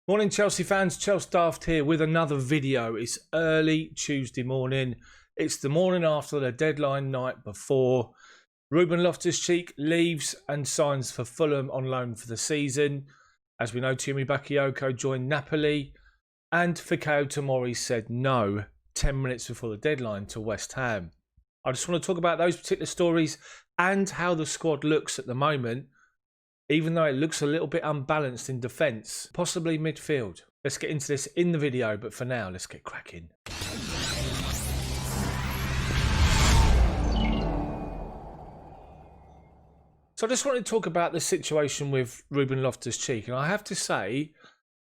Morning Chelsea fans, Chels Daft here with another video. It's early Tuesday morning. It's the morning after the deadline night before. Ruben Loftus-Cheek leaves and signs for Fulham on loan for the season. As we know, Timi Bakayoko joined Napoli and Fikayo Tomori said no 10 minutes before the deadline to West Ham. I just want to talk about those particular stories and how the squad looks at the moment, even though it looks a little bit unbalanced in defence, possibly midfield. Let's get into this in the video, but for now, let's get cracking. So I just wanted to talk about the situation with Ruben Loftus-Cheek. And I have to say,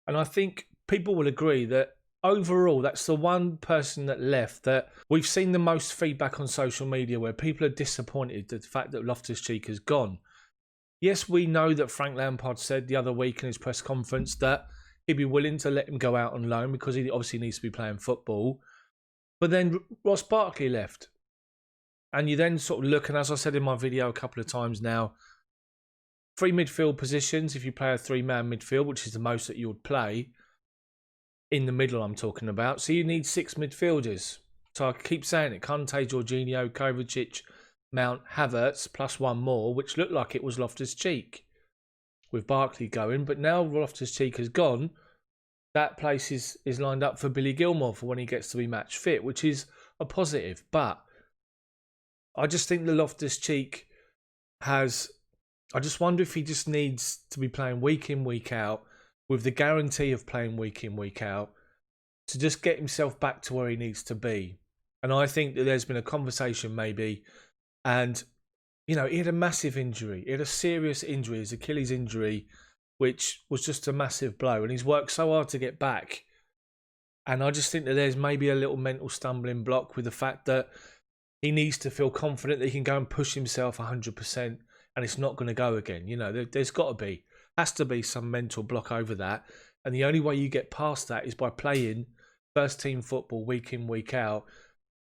and I think people will agree that overall, that's the one person that left that we've seen the most feedback on social media where people are disappointed at the fact that Loftus-Cheek has gone. Yes, we know that Frank Lampard said the other week in his press conference that he'd be willing to let him go out on loan because he obviously needs to be playing football. But then Ross Barkley left. And you then sort of look, and as I said in my video a couple of times now, 3 midfield positions, if you play a 3-man midfield, which is the most that you would play, in the middle I'm talking about. So you need 6 midfielders. So I keep saying it, Kante, Jorginho, Kovacic, Mount, Havertz, plus one more, which looked like it was Loftus-Cheek with Barkley going. But now Loftus-Cheek has gone, that place is lined up for Billy Gilmour for when he gets to be match fit, which is a positive. But I just think the Loftus-Cheek has... I just wonder if he just needs to be playing week in, week out, with the guarantee of playing week in, week out, to just get himself back to where he needs to be. And I think that there's been a conversation maybe... And, you know, he had a massive injury. He had a serious injury, his Achilles injury, which was just a massive blow. And he's worked so hard to get back. And I just think that there's maybe a little mental stumbling block with the fact that he needs to feel confident that he can go and push himself 100% and it's not going to go again. You know, there's got to be, has to be some mental block over that. And the only way you get past that is by playing first team football week in, week out,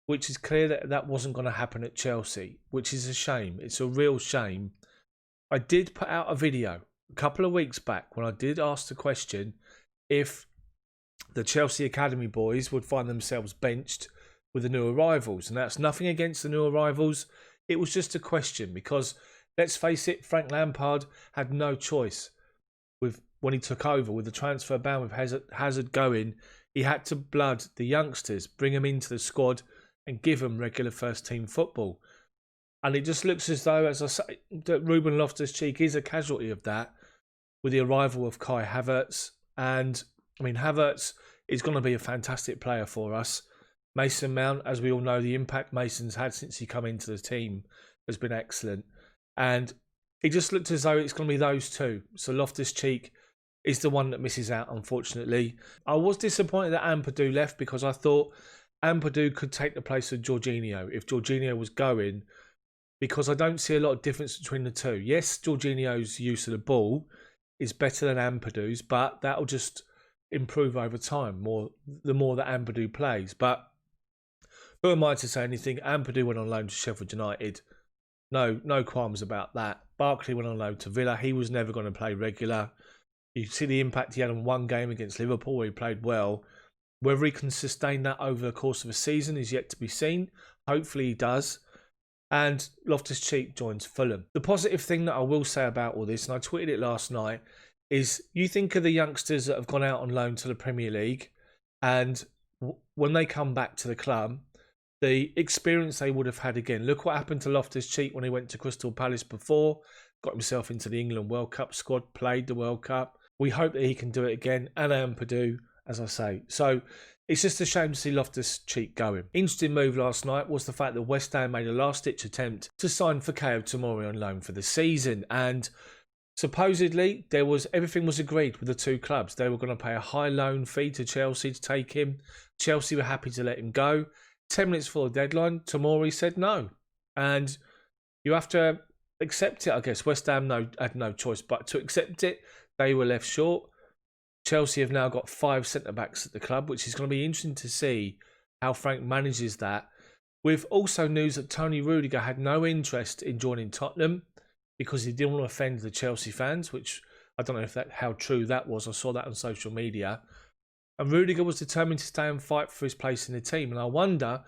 which is clear that that wasn't going to happen at Chelsea, which is a shame. It's a real shame. I did put out a video a couple of weeks back when I did ask the question if the Chelsea Academy boys would find themselves benched with the new arrivals. And that's nothing against the new arrivals. It was just a question because, let's face it, Frank Lampard had no choice when he took over with the transfer ban with Hazard going. He had to blood the youngsters, bring them into the squad and give them regular first-team football. And it just looks as though, as I say, that Ruben Loftus-Cheek is a casualty of that with the arrival of Kai Havertz. And, I mean, Havertz is going to be a fantastic player for us. Mason Mount, as we all know, the impact Mason's had since he come into the team has been excellent. And it just looked as though it's going to be those two. So Loftus-Cheek is the one that misses out, unfortunately. I was disappointed that Ampadu left because I thought Ampadu could take the place of Jorginho if Jorginho was going, because I don't see a lot of difference between the two. Yes, Jorginho's use of the ball is better than Ampadu's, but that'll just improve over time the more that Ampadu plays. But who am I to say anything? Ampadu went on loan to Sheffield United. No qualms about that. Barkley went on loan to Villa. He was never going to play regular. You see the impact he had on one game against Liverpool where he played well. Whether he can sustain that over the course of a season is yet to be seen. Hopefully he does. And Loftus-Cheek joins Fulham. The positive thing that I will say about all this, and I tweeted it last night, is you think of the youngsters that have gone out on loan to the Premier League, and when they come back to the club, the experience they would have had again. Look what happened to Loftus-Cheek when he went to Crystal Palace before, got himself into the England World Cup squad, played the World Cup. We hope that he can do it again, and Ampadu, as I say. So it's just a shame to see Loftus-Cheek going. Interesting move last night was the fact that West Ham made a last-ditch attempt to sign Fikayo Tomori on loan for the season. And supposedly, everything was agreed with the two clubs. They were going to pay a high loan fee to Chelsea to take him. Chelsea were happy to let him go. 10 minutes before the deadline, Tomori said no. And you have to accept it, I guess. West Ham had no choice but to accept it. They were left short. Chelsea have now got 5 centre-backs at the club, which is going to be interesting to see how Frank manages that. With also news that Tony Rudiger had no interest in joining Tottenham because he didn't want to offend the Chelsea fans, which I don't know if how true that was. I saw that on social media. And Rudiger was determined to stay and fight for his place in the team. And I wonder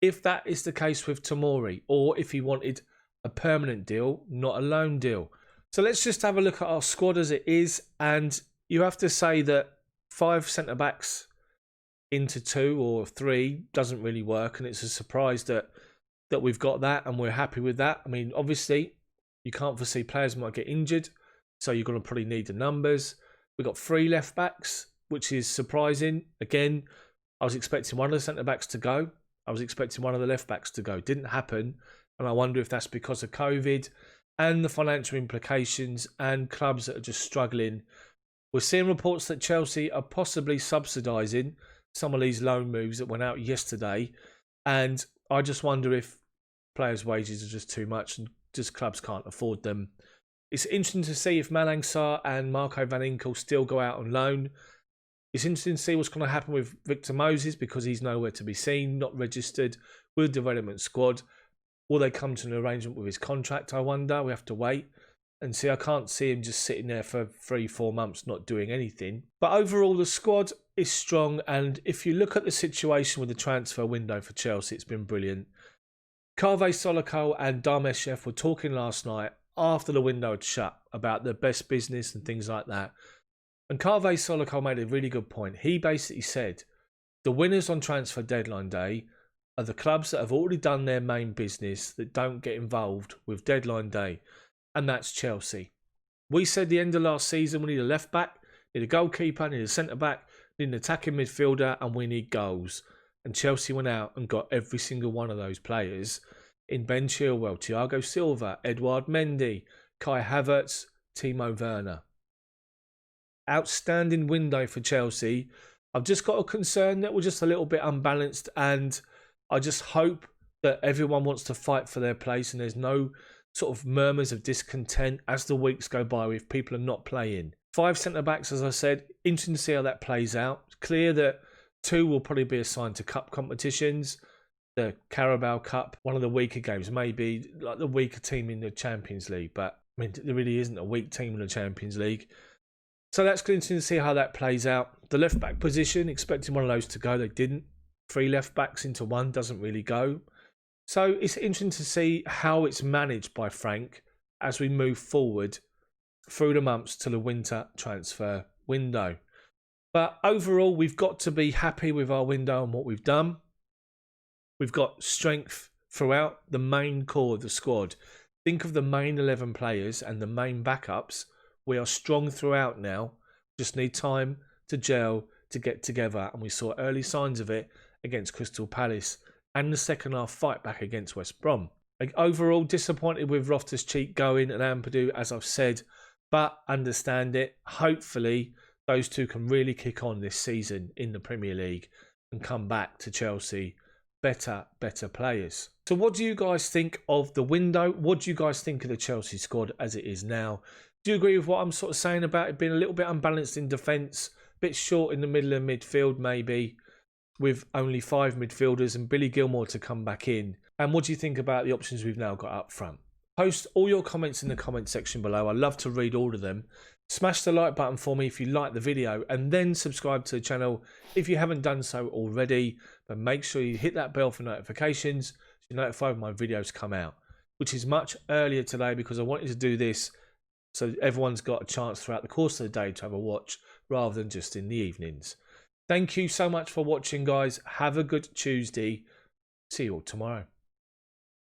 if that is the case with Tomori, or if he wanted a permanent deal, not a loan deal. So let's just have a look at our squad as it is. And you have to say that 5 centre-backs into 2 or 3 doesn't really work. And it's a surprise that we've got that and we're happy with that. I mean, obviously, you can't foresee players might get injured. So you're going to probably need the numbers. We've got 3 left-backs, which is surprising. Again, I was expecting one of the centre-backs to go. I was expecting one of the left-backs to go. Didn't happen. And I wonder if that's because of COVID and the financial implications and clubs that are just struggling. We're seeing reports that Chelsea are possibly subsidising some of these loan moves that went out yesterday. And I just wonder if players' wages are just too much and just clubs can't afford them. It's interesting to see if Malang Sarr and Marco Van Inkel still go out on loan. It's interesting to see what's going to happen with Victor Moses because he's nowhere to be seen, not registered with the development squad. Will they come to an arrangement with his contract, I wonder? We have to wait and see. I can't see him just sitting there for 3-4 months not doing anything. But overall, the squad is strong. And if you look at the situation with the transfer window for Chelsea, it's been brilliant. Kaveh Solokol and Darmeshev were talking last night after the window had shut about the best business and things like that. And Kaveh Solokol made a really good point. He basically said the winners on transfer deadline day are the clubs that have already done their main business that don't get involved with deadline day. And that's Chelsea. We said the end of last season we need a left back, need a goalkeeper, need a centre back, need an attacking midfielder, and we need goals. And Chelsea went out and got every single one of those players in Ben Chilwell, Thiago Silva, Edouard Mendy, Kai Havertz, Timo Werner. Outstanding window for Chelsea. I've just got a concern that we're just a little bit unbalanced, and I just hope that everyone wants to fight for their place and there's no sort of murmurs of discontent as the weeks go by if people are not playing. 5 centre-backs, as I said, interesting to see how that plays out. It's clear that 2 will probably be assigned to cup competitions. The Carabao Cup, one of the weaker games, maybe like the weaker team in the Champions League, but I mean, there really isn't a weak team in the Champions League. So that's interesting to see how that plays out. The left-back position, expecting one of those to go, they didn't. 3 left-backs into 1 doesn't really go. So it's interesting to see how it's managed by Frank as we move forward through the months to the winter transfer window. But overall, we've got to be happy with our window and what we've done. We've got strength throughout the main core of the squad. Think of the main 11 players and the main backups. We are strong throughout now. Just need time to gel, to get together. And we saw early signs of it against Crystal Palace and the second half fight back against West Brom. Like, overall, disappointed with Loftus-Cheek going and Ampadu, as I've said, but understand it. Hopefully, those 2 can really kick on this season in the Premier League and come back to Chelsea better players. So what do you guys think of the window? What do you guys think of the Chelsea squad as it is now? Do you agree with what I'm sort of saying about it being a little bit unbalanced in defence, a bit short in the middle of midfield maybe, with only 5 midfielders and Billy Gilmour to come back in? And what do you think about the options we've now got up front? Post all your comments in the comment section below. I love to read all of them. Smash the like button for me if you like the video, and then subscribe to the channel if you haven't done so already. But make sure you hit that bell for notifications so you're notified when my videos come out, which is much earlier today because I wanted to do this so everyone's got a chance throughout the course of the day to have a watch rather than just in the evenings. Thank you so much for watching, guys. Have a good Tuesday. See you all tomorrow.